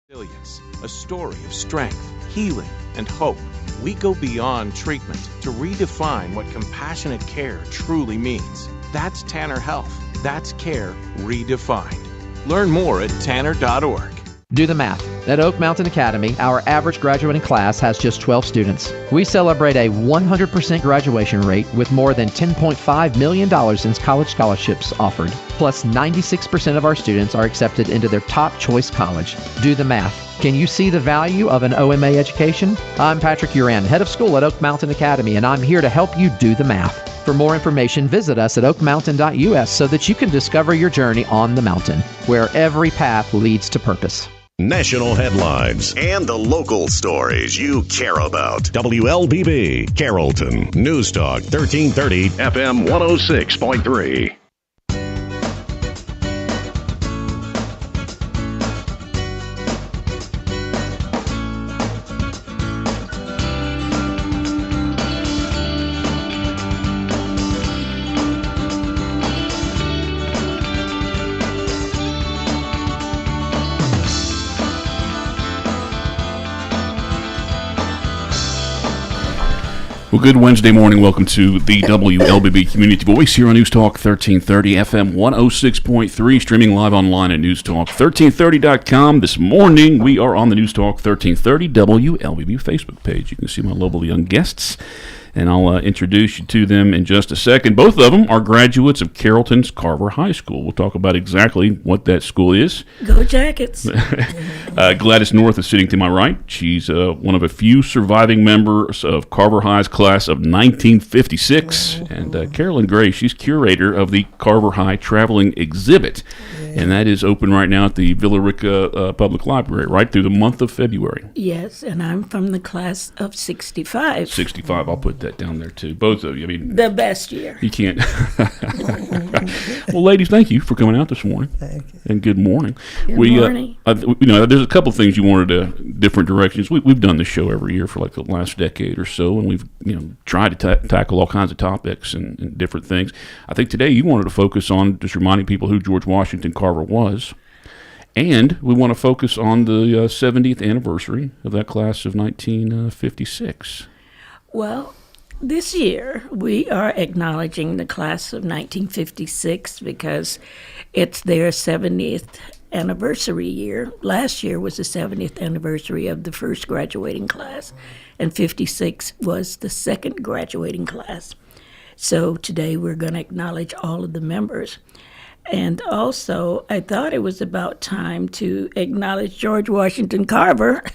Resilience, a story of strength, healing, and hope. We go beyond treatment to redefine what compassionate care truly means. That's Tanner Health. That's care redefined. Learn more at tanner.org. Do the math. At Oak Mountain Academy, our average graduating class has just 12 students. We celebrate a 100% graduation rate with more than $10.5 million in college scholarships offered. Plus, 96% of our students are accepted into their top choice college. Do the math. Can you see the value of an OMA education? I'm Patrick Uran, head of school at Oak Mountain Academy, and I'm here to help you do the math. For more information, visit us at oakmountain.us so that you can discover your journey on the mountain, where every path leads to purpose. National headlines and the local stories you care about. WLBB, Carrollton, News Talk 1330, FM 106.3. Well, good Wednesday morning. Welcome to the WLBB Community Voice here on News Talk 1330 FM 106.3, streaming live online at newstalk1330.com. This morning, we are on the News Talk 1330 WLBB Facebook page. You can see my lovely young guests, and I'll introduce you to them in just a second. Both of them are graduates of Carrollton's Carver High School. We'll talk about exactly what that school is. Go Jackets. Gladys North is sitting to my right. She's one of a few surviving members of Carver High's class of 1956. And Carolyn Gray, she's curator of the Carver High Traveling Exhibit. And that is open right now at the Villa Rica Public Library, right through the month of February. Yes, and I'm from the class of 65. 65, I'll put that down there too. Both of you. I mean, the best year. You can't. Well, ladies, thank you for coming out this morning. Thank you. And good morning. Good morning. There's a couple things you wanted different directions. We've done this show every year for like the last decade or so, and we've tried to tackle all kinds of topics and different things. I think today you wanted to focus on just reminding people who George Washington Carver was, and we want to focus on the 70th anniversary of that class of 1956. Well, this year we are acknowledging the class of 1956 because it's their 70th anniversary year. Last year was the 70th anniversary of the first graduating class, and 56 was the second graduating class. So today we're going to acknowledge all of the members. And also, I thought it was about time to acknowledge George Washington Carver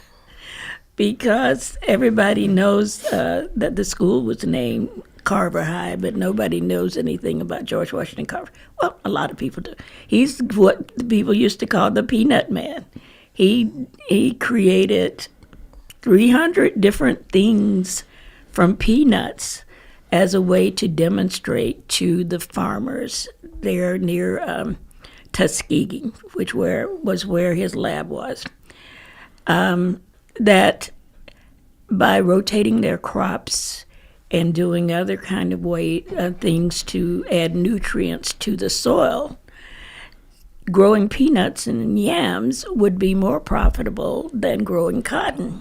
because everybody knows that the school was named Carver High, but nobody knows anything about George Washington Carver. Well, a lot of people do. He's what the people used to call the Peanut Man. He created 300 different things from peanuts as a way to demonstrate to the farmers there near Tuskegee, which was where his lab was, that by rotating their crops and doing other kind of things to add nutrients to the soil, growing peanuts and yams would be more profitable than growing cotton.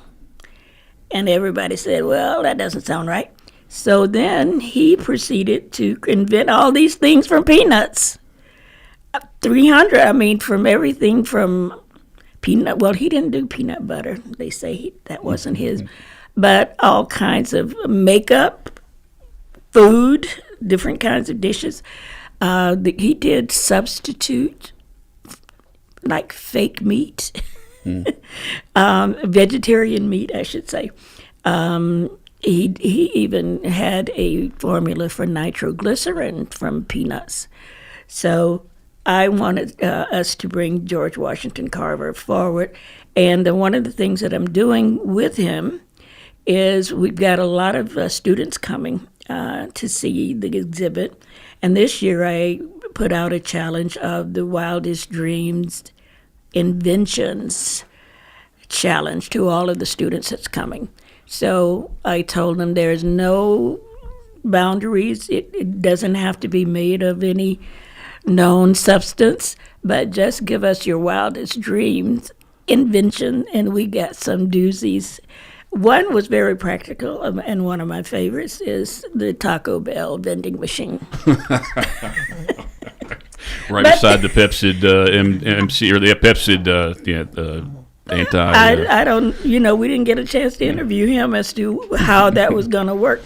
And everybody said, well, that doesn't sound right. So then he proceeded to invent all these things from peanuts. 300, from everything from peanut. Well, he didn't do peanut butter. They say that wasn't his. But all kinds of makeup, food, different kinds of dishes. He did substitute, like fake meat, vegetarian meat, I should say. He even had a formula for nitroglycerin from peanuts. So I wanted us to bring George Washington Carver forward. And one of the things that I'm doing with him is we've got a lot of students coming to see the exhibit. And this year I put out a challenge of the wildest dreams, inventions challenge to all of the students that's coming. So I told them there's no boundaries. It doesn't have to be made of any known substance, but just give us your wildest dreams invention, and we got some doozies. One was very practical, and one of my favorites is the Taco Bell vending machine. Right beside the Pepsid MC or the Pepsid anti. I don't, we didn't get a chance to interview him as to how that was going to work.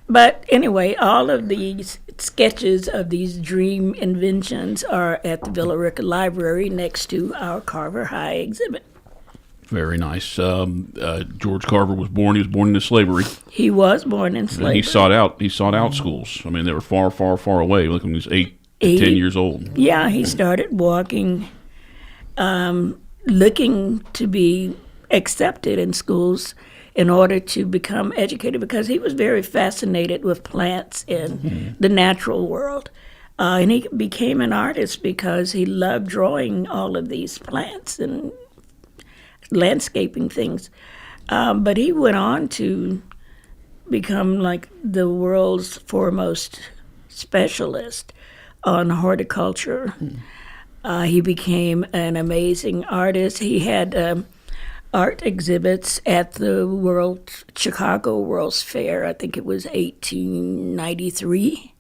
But anyway, all of these sketches of these dream inventions are at the Villa Rica Library next to our Carver High exhibit. Very nice. George Carver was born. He was born into slavery. He was born in slavery. And he sought out schools. I mean, they were far, far, far away. Look, when he was 8 to 10 years old. Yeah, he started walking, looking to be accepted in schools in order to become educated, because he was very fascinated with plants and the natural world. And he became an artist because he loved drawing all of these plants and landscaping things. But he went on to become like the world's foremost specialist on horticulture. He became an amazing artist. He had art exhibits at the Chicago World's Fair. I think it was 1893.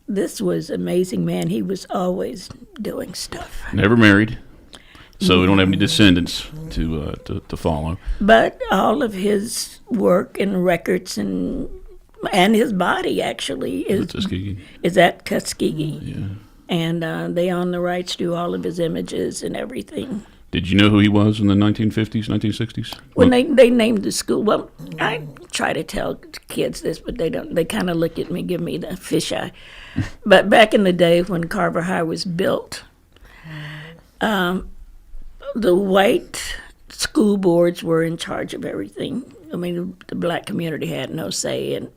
This was amazing, man. He was always doing stuff. Never married, so we don't have any descendants to follow. But all of his work and records and his body actually is at Tuskegee. Yeah. And they own the rights to all of his images and everything. Did you know who he was in the 1950s, 1960s? When they named the school, well, I try to tell kids this, but they don't. They kind of look at me, give me the fisheye. But back in the day when Carver High was built, the white school boards were in charge of everything. I mean, the black community had no say in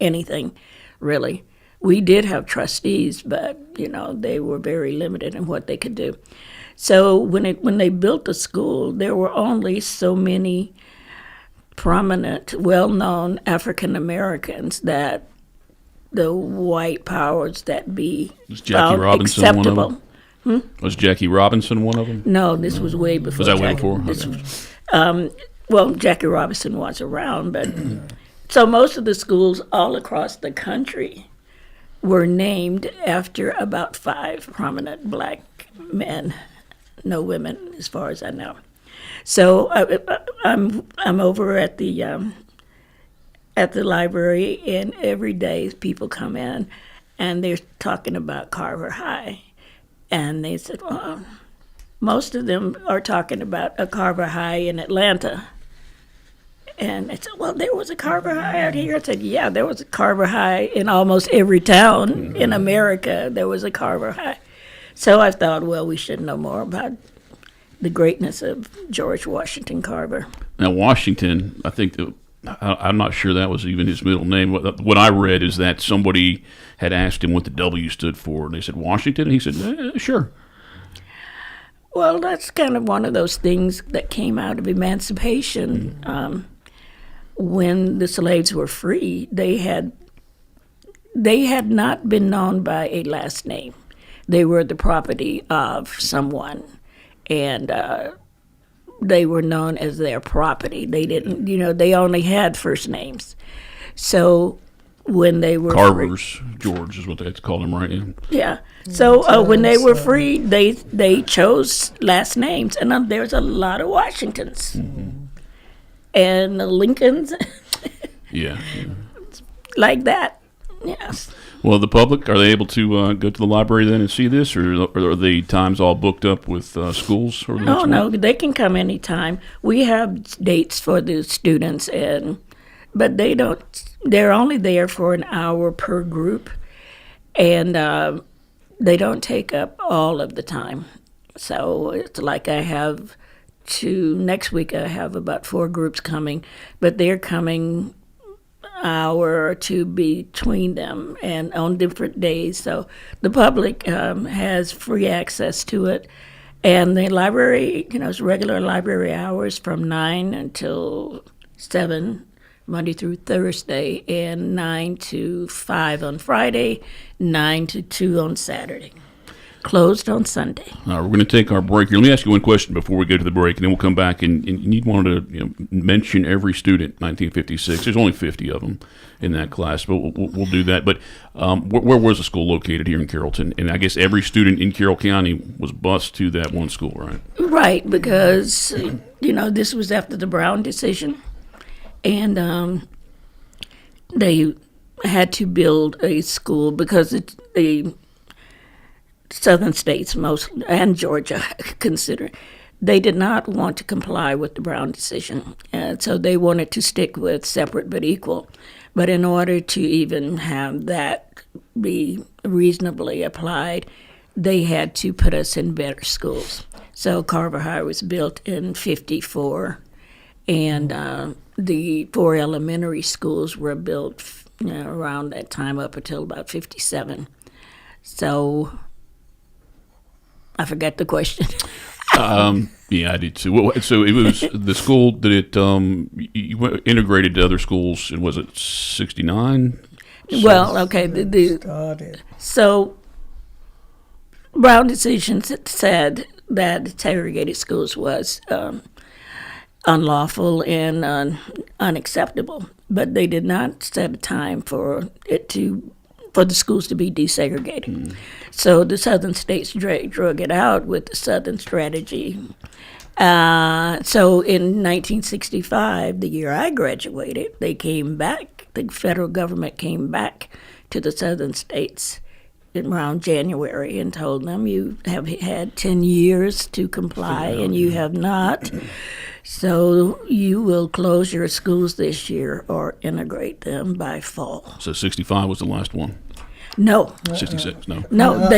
anything, really. We did have trustees, but, they were very limited in what they could do. So when they built the school, there were only so many prominent, well-known African Americans that the white powers that be found acceptable. Was Jackie Robinson one of them? No, this was way before. Was that way before? Well, Jackie Robinson was around, but so most of the schools all across the country were named after about 5 prominent black men. No women, as far as I know. So I'm over at the library, and every day people come in, and they're talking about Carver High, and they said, well, most of them are talking about a Carver High in Atlanta. And I said, well, there was a Carver High out here. I said, yeah, there was a Carver High in almost every town in America. There was a Carver High. So I thought, well, we should know more about the greatness of George Washington Carver. Now, Washington, I think, I'm not sure that was even his middle name. What I read is that somebody had asked him what the W stood for, and they said, Washington? And he said, sure. Well, that's kind of one of those things that came out of emancipation. When the slaves were free, they had not been known by a last name. They were the property of someone, and they were known as their property. They didn't, they only had first names. So when they were Carver's George is what they had to call him, right? Yeah. So when they were free, they chose last names, and there's a lot of Washingtons and Lincolns. Yeah. Like that. Yes. Well, the public, are they able to go to the library then and see this, or are the times all booked up with schools? Or No, they can come anytime. We have dates for the students, but they're only there for an hour per group, and they don't take up all of the time. So it's like next week I have about 4 groups coming, but they're coming hour or two between them and on different days. So the public has free access to it. And the library, it's regular library hours from 9 until 7, Monday through Thursday, and 9 to 5 on Friday, 9 to 2 on Saturday. closed on Sunday. All right, we're going to take our break here. Let me ask you one question before we go to the break, and then we'll come back. And you need one to mention every student, 1956. There's only 50 of them in that class, but we'll do that. But where was the school located here in Carrollton? And I guess every student in Carroll County was bused to that one school, right? Right, because, this was after the Brown decision. And they had to build a school because the southern states, most and Georgia, they did not want to comply with the Brown decision. And so they wanted to stick with separate but equal. But in order to even have that be reasonably applied, they had to put us in better schools. So Carver High was built in 54, and the 4 elementary schools were built around that time up until about 57. So I forgot the question. Yeah, I did too. So it was the school that you integrated to other schools, and was it 69? Well, okay. So Brown decision said that segregated schools was unlawful and unacceptable, but they did not set a time for the schools to be desegregated. So the southern states drug it out with the Southern Strategy. So in 1965, the year I graduated, they came back. The federal government came back to the southern states around January and told them, you have had 10 years to comply and you have not. So you will close your schools this year or integrate them by fall. So 65 was the last one? No. 66, no? No,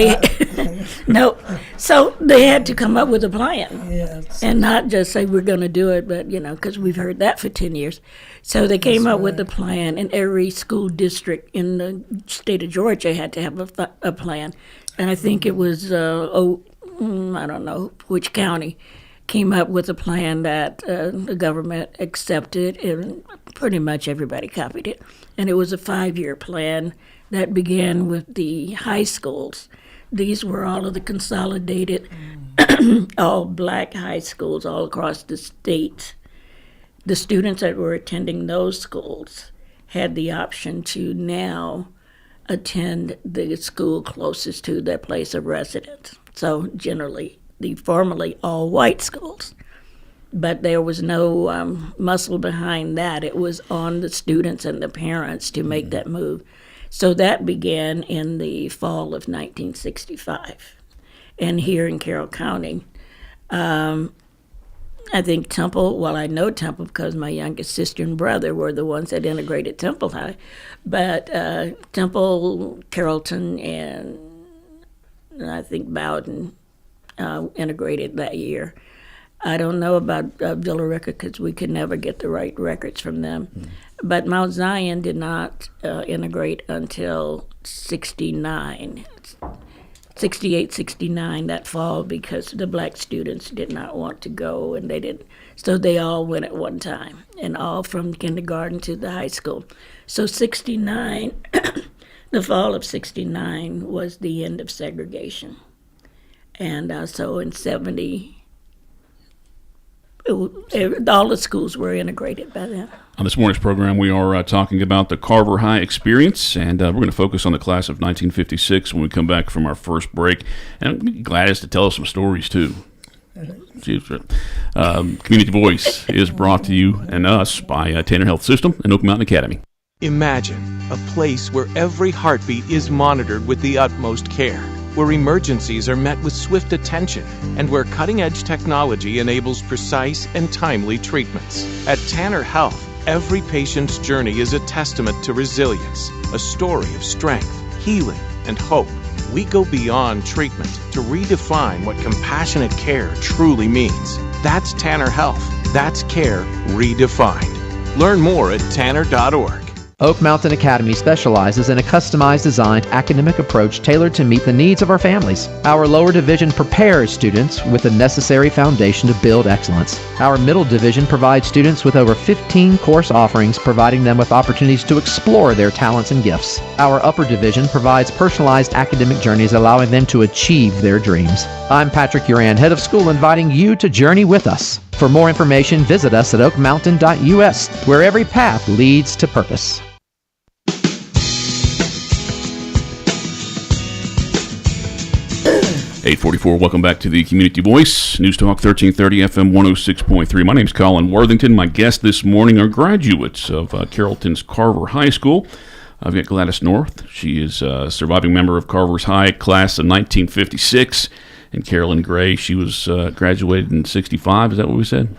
no. So they had to come up with a plan. Yes. And not just say we're going to do it, but, because we've heard that for 10 years. So they came up with a plan, and every school district in the state of Georgia had to have a plan. And I think it was, I don't know which county, came up with a plan that the government accepted, and pretty much everybody copied it. And it was a 5-year plan that began with the high schools. These were all of the consolidated, all black high schools all across the state. The students that were attending those schools had the option to now attend the school closest to their place of residence. So generally, the formerly all-white schools. But there was no muscle behind that. It was on the students and the parents to make that move. So that began in the fall of 1965. And here in Carroll County, I think Temple, well, I know Temple because my youngest sister and brother were the ones that integrated Temple High. But Temple, Carrollton, and I think Bowden integrated that year. I don't know about Villa Rica because we could never get the right records from them. But Mount Zion did not integrate until 68, 69, that fall, because the black students did not want to go, and they didn't. So they all went at one time, and all from kindergarten to the high school. So 69, the fall of 69 was the end of segregation. And so in 70, all the schools were integrated by then. On this morning's program, we are talking about the Carver High experience, and we're going to focus on the class of 1956 when we come back from our first break. And I'm be Gladys to tell us some stories, too. Community Voice is brought to you and us by Tanner Health System and Oak Mountain Academy. Imagine a place where every heartbeat is monitored with the utmost care, where emergencies are met with swift attention, and where cutting-edge technology enables precise and timely treatments. At Tanner Health, every patient's journey is a testament to resilience, a story of strength, healing, and hope. We go beyond treatment to redefine what compassionate care truly means. That's Tanner Health. That's care redefined. Learn more at tanner.org. Oak Mountain Academy specializes in a customized designed academic approach tailored to meet the needs of our families. Our lower division prepares students with the necessary foundation to build excellence. Our middle division provides students with over 15 course offerings, providing them with opportunities to explore their talents and gifts. Our upper division provides personalized academic journeys, allowing them to achieve their dreams. I'm Patrick Uran, head of school, inviting you to journey with us. For more information, visit us at oakmountain.us, where every path leads to purpose. 844, welcome back to the Community Voice, News Talk 1330 FM 106.3. My name's Colin Worthington. My guests this morning are graduates of Carrollton's Carver High School. I've got Gladys North. She is a surviving member of Carver's High class of 1956. And Carolyn Gray, she was graduated in 65. Is that what we said?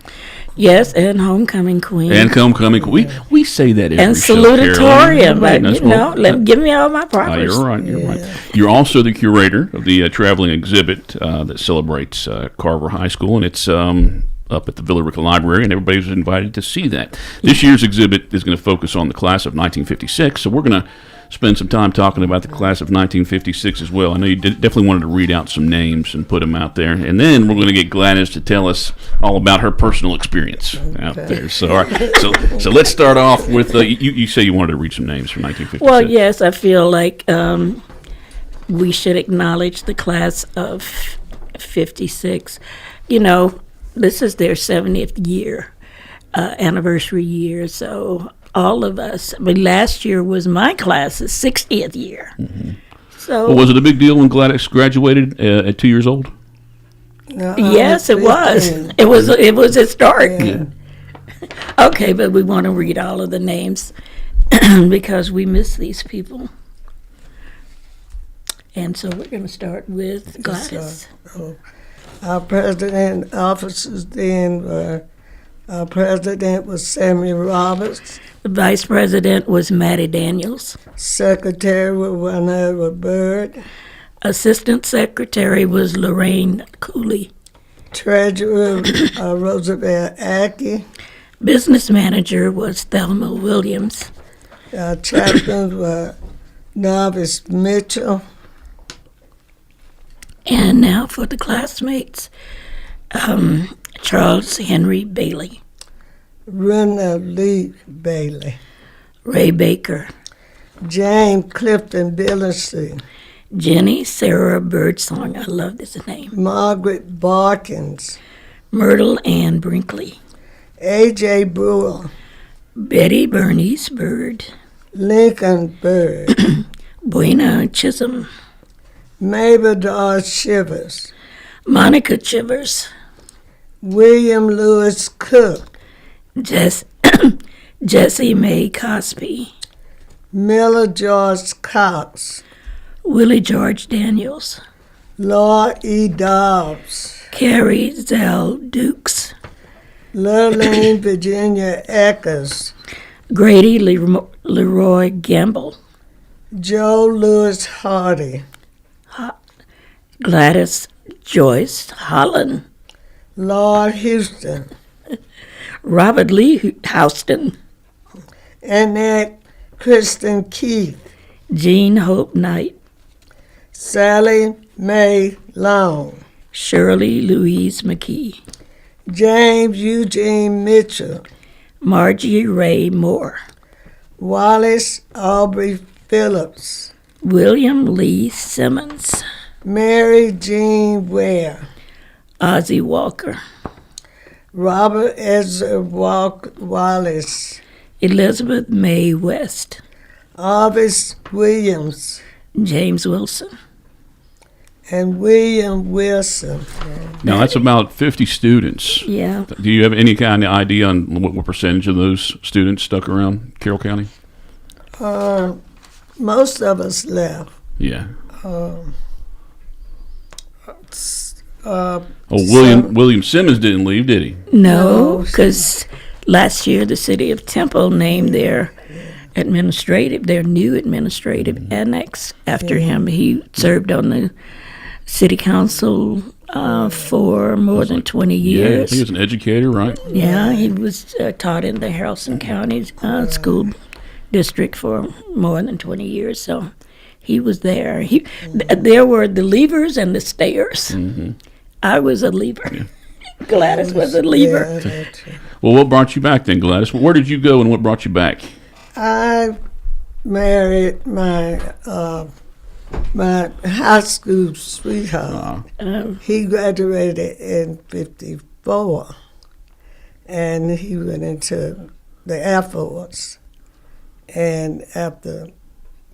Yes, and homecoming queen. And homecoming queen. We say that every and show, salutatorian, Carolyn. but give me all my props. You're right. You're right. You're also the curator of the traveling exhibit that celebrates Carver High School, and it's up at the Villa Rica Library, and everybody's invited to see that. This year's exhibit is going to focus on the class of 1956, so we're going to spend some time talking about the class of 1956 as well. I know you definitely wanted to read out some names and put them out there, and then we're going to get Gladys to tell us all about her personal experience out there. So, all right, so let's start off with you say you wanted to read some names from 1956. Well, yes, I feel like we should acknowledge the class of 56. You know, this is their 70th year, anniversary year, so all of us. I mean, last year was my class's 60th year. Mm-hmm. So, well, was it a big deal when Gladys graduated at 2 years old? No, yes, it was. It was historic. Yeah. Okay, but we want to read all of the names because we miss these people. And so we're going to start with Gladys. Our president officers then were, our president was Samuel Roberts. The vice president was Mattie Daniels. Secretary was Winona Bird. Assistant secretary was Lorraine Cooley. Treasurer Roosevelt Aki. Business manager was Thelma Williams. Chaplains were Novice Mitchell. And now for the classmates, Charles Henry Bailey. Rena Lee Bailey. Ray Baker. James Clifton Billingsley. Jenny Sarah Birdsong. I love this name. Margaret Barkins. Myrtle Ann Brinkley. A.J. Brewer. Betty Bernice Bird. Lincoln Bird. Buena Chisholm. Mabel Dodge Shivers. Monica Chivers. William Lewis Cook. Jessie Mae Cosby. Miller George Cox. Willie George Daniels. Lord E. Dobbs. Carrie Zell Dukes. Lurleen Virginia Eckers. Grady Leroy Gamble. Joe Lewis Hardy. Gladys Joyce Holland. Lord Houston. Robert Lee Houston. Annette Kristen Keith. Jean Hope Knight. Sally Mae Long. Shirley Louise McKee. James Eugene Mitchell. Margie Ray Moore. Wallace Aubrey Phillips. William Lee Simmons. Mary Jean Ware. Ozzie Walker. Robert Ezra Wallace. Elizabeth Mae West. Arvis Williams. James Wilson. And William Wilson. Now, that's about 50 students. Yeah. Do you have any kind of idea on what percentage of those students stuck around Carroll County? Most of us left. Yeah. William Simmons didn't leave, did he? No, because last year the city of Temple named their new administrative annex after him. He served on the city council for more than 20 years. Yeah, he was an educator, right? Yeah, he was taught in the Haralson County school district for more than 20 years, so he was there. There were the leavers and the stayers. Mm-hmm. I was a leaver. Yeah. Gladys was a leaver. Yeah, well, what brought you back then, Gladys? Where did you go and what brought you back? I married my high school sweetheart. He graduated in 54, and he went into the Air Force. And after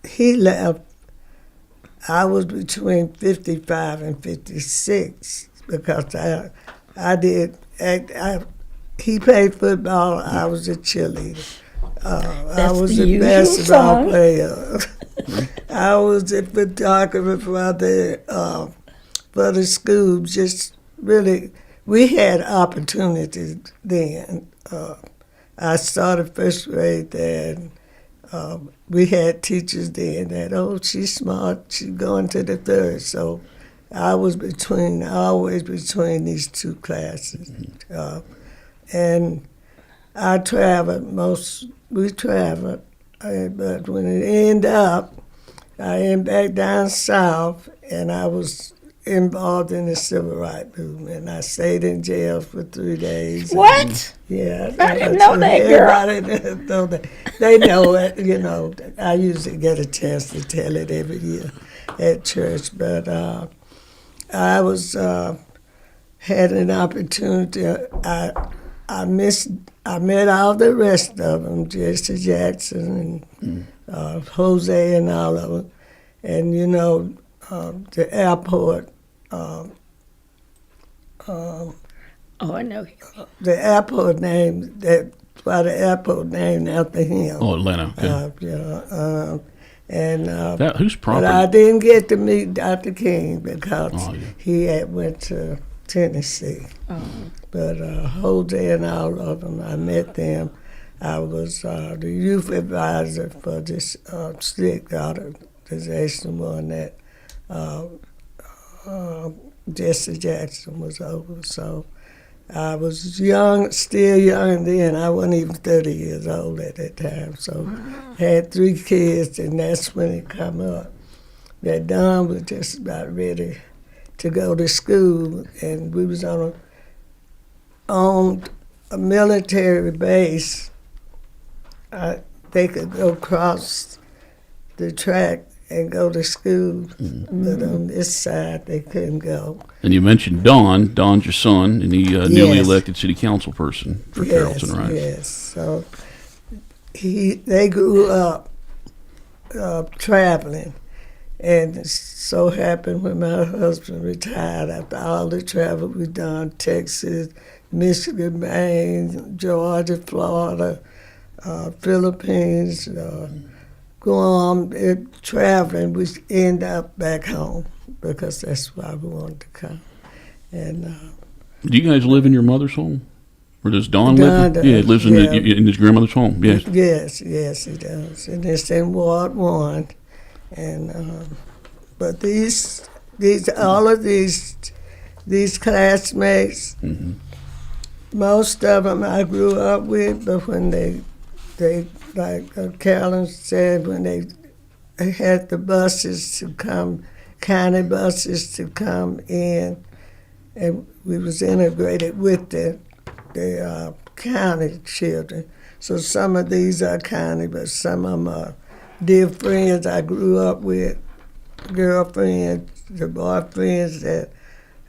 he left, I was between 55 and 56 because he played football, I was a cheerleader. I was a basketball player. I was a photographer for the school. Just really, we had opportunities then. I started first grade there. And, we had teachers then that, she's smart, she's going to the third. So I was always between these two classes. And I we traveled, but when it ended up, I ended back down south, and I was involved in the civil rights movement. I stayed in jail for 3 days. What? Yeah. I didn't know that, girl. Everybody didn't know that. They know it, I usually get a chance to tell it every year at church, but I had an opportunity. I met all the rest of them, Jesse Jackson and Jose and all of them. And, the airport. I know. The airport named after him. Oh, Atlanta. Okay. Whose property? But I didn't get to meet Dr. King because he went to Tennessee. But Jose and all of them, I met them. I was the youth advisor for this SLIC organization, one that Jesse Jackson was over. So I was still young then. I wasn't even 30 years old at that time. So I had 3 kids, and that's when it come up that Don was just about ready to go to school, and we was on a military base. They could go across the track and go to school, but on this side they couldn't go. And you mentioned Don. Don's your son, and he newly elected city council person for Carrollton, right? Yes. So they grew up traveling, and it so happened when my husband retired after all the travel we done, Texas, Michigan, Maine, Georgia, Florida, Philippines, Guam, traveling, we end up back home because that's why we wanted to come. And do you guys live in your mother's home? Or does Don live? He lives in his grandmother's home. Yes. Yes, he does. And it's in Ward 1. And but all of these classmates, most of them I grew up with, but when they like Carolyn said, when they had the buses to come, county buses to come in, and we was integrated with the county children. So some of these are county, but some of them are dear friends I grew up with, girlfriends, the boyfriends that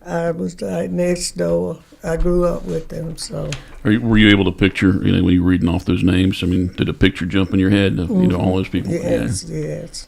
I was like next door. I grew up with them, so. Were you able to picture, when you were reading off those names? I mean, did a picture jump in your head of all those people? Yes.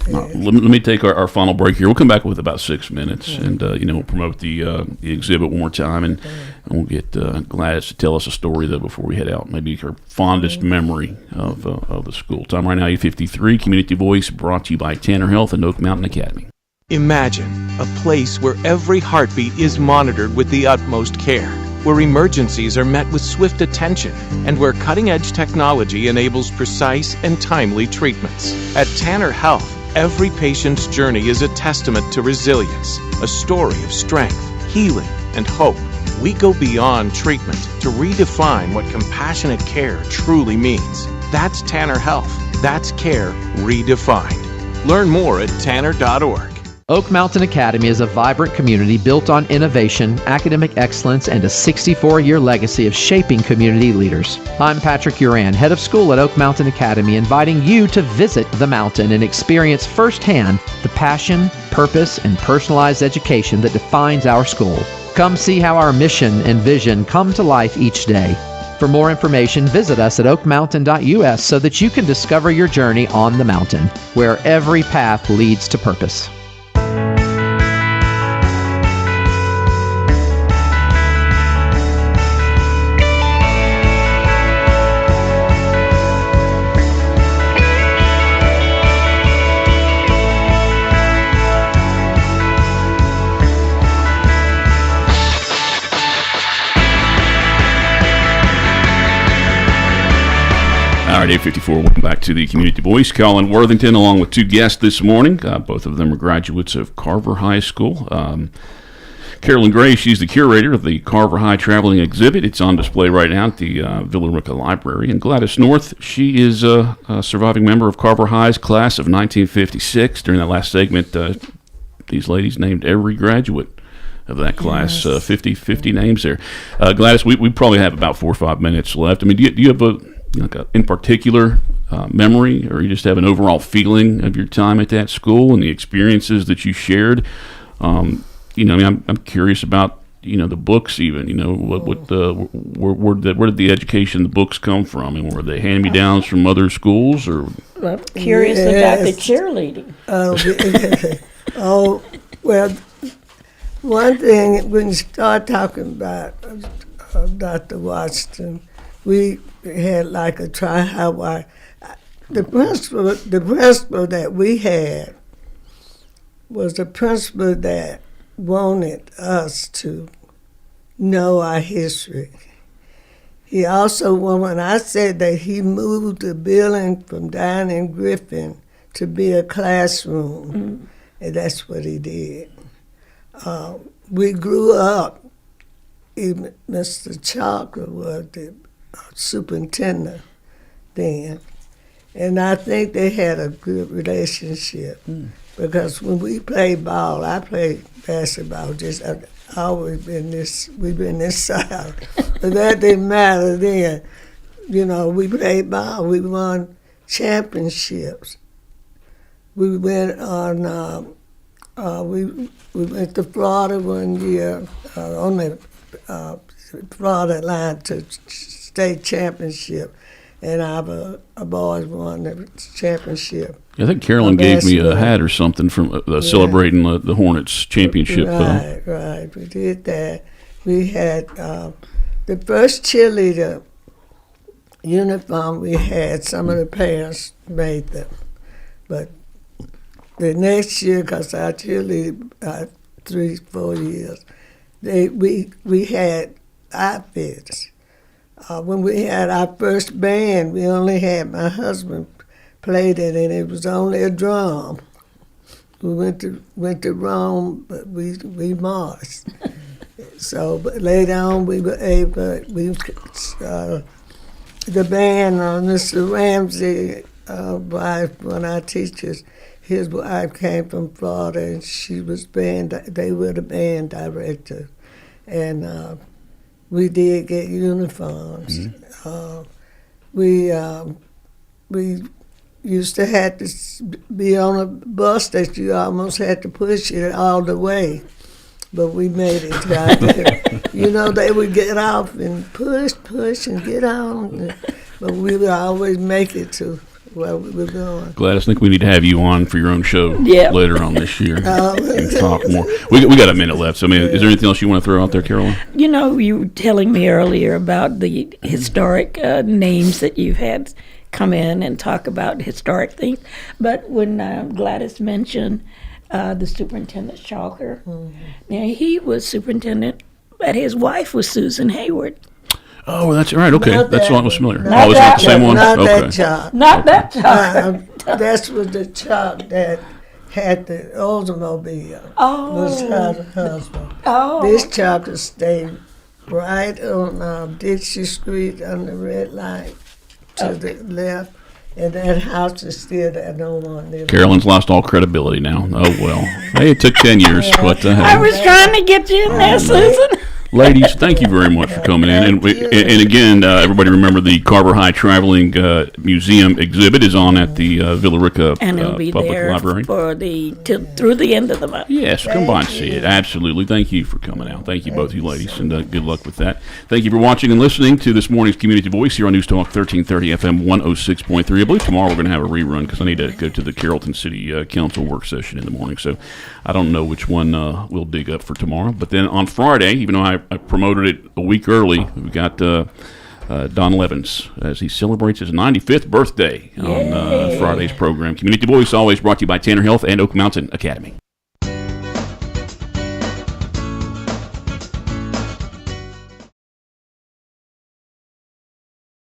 Let me take our final break here. We'll come back with about 6 minutes, and we'll promote the exhibit one more time, and we'll get Gladys to tell us a story though before we head out. Maybe her fondest memory of the school. Time right now 8:53. Community Voice brought to you by Tanner Health and Oak Mountain Academy. Imagine a place where every heartbeat is monitored with the utmost care, where emergencies are met with swift attention, and where cutting-edge technology enables precise and timely treatments. At Tanner Health, every patient's journey is a testament to resilience, a story of strength, healing, and hope. We go beyond treatment to redefine what compassionate care truly means. That's Tanner Health. That's care redefined. Learn more at tanner.org. Oak Mountain Academy is a vibrant community built on innovation, academic excellence, and a 64-year legacy of shaping community leaders. I'm Patrick Uran, head of school at Oak Mountain Academy, inviting you to visit the mountain and experience firsthand the passion, purpose, and personalized education that defines our school. Come see how our mission and vision come to life each day. For more information, visit us at oakmountain.us so that you can discover your journey on the mountain, where every path leads to purpose. All right, 8:54. Welcome back to the Community Voice. Carolyn Worthington, along with two guests this morning. Both of them are graduates of Carver High School. Carolyn Gray, she's the curator of the Carver High Traveling Exhibit. It's on display right now at the Villa Rica Library. And Gladys North, she is a surviving member of Carver High's class of 1956. During that last segment, these ladies named every graduate of that class. Yes. 50 names there. Gladys, we probably have about 4 or 5 minutes left. I mean, do you have a in particular memory, or you just have an overall feeling of your time at that school and the experiences that you shared? I'm curious about the books even. Where did the education, the books come from, and were they hand-me-downs from other schools, or? I'm curious about the cheerleading. Well, one thing when you start talking about Dr. Washington, we had like a tri-Hawaii. The principal that we had was a principal that wanted us to know our history. He also, when I said that he moved the building from down in Griffin to be a classroom, and that's what he did. We grew up, even Mr. Chalker was the superintendent then, and I think they had a good relationship because when we played ball, I played basketball. I've always been we've been this side, but that didn't matter then. We played ball. We won championships. We went on. We went to Florida one year on the Florida line to state championship, and our boys won the championship. I think Carolyn gave me a hat or something from celebrating the Hornets championship. Right. We did that. We had the first cheerleader uniform we had. Some of the parents made them, but the next year, because I cheerleaded 3-4 years, we had outfits. When we had our first band, we only had my husband played it, and it was only a drum. We went to Rome, but we marched. So, but later on, we were able. The band, Mr. Ramsey, wife, one of our teachers, his wife came from Florida, and she was they were the band director, and we did get uniforms. We used to have to be on a bus that you almost had to push it all the way, but we made it out there. They would get off and push and get on, but we would always make it to where we were going. Gladys, I think we need to have you on for your own show later on this year and talk more. We got a minute left, so is there anything else you want to throw out there, Carolyn? You were telling me earlier about the historic names that you've had come in and talk about historic things, but when Gladys mentioned the superintendent Chalker, now he was superintendent, but his wife was Susan Hayward. Oh, that's right. Okay, that's what I was familiar. Not not the same one. Not okay. that Chalk. Not that Chalk. That was the Chalk that had the Oldsmobile. Was her husband. This Chalk stayed right on Dixie Street on the red light. to the left. And that house is still there, no one living. Carolyn's lost all credibility now. Oh, well. Hey, it took 10 years. But, I was trying to get you in there, Susan. ladies, thank you very much for coming in. And again, everybody remember the Carver High Traveling Museum exhibit is on at the Villa Rica and it'll be Public there Library. For through the end of the month. Yes, come by and see it. Absolutely. Thank you for coming out. Thank you, both you ladies, and good luck with that. Thank you for watching and listening to this morning's Community Voice here on News Talk 1330 FM 106.3. I believe tomorrow we're going to have a rerun because I need to go to the Carrollton City Council work session in the morning, so I don't know which one we'll dig up for tomorrow. But then on Friday, even though I promoted it a week early, we got Don Levins as he celebrates his 95th birthday on Friday's program. Community Voice always brought to you by Tanner Health and Oak Mountain Academy.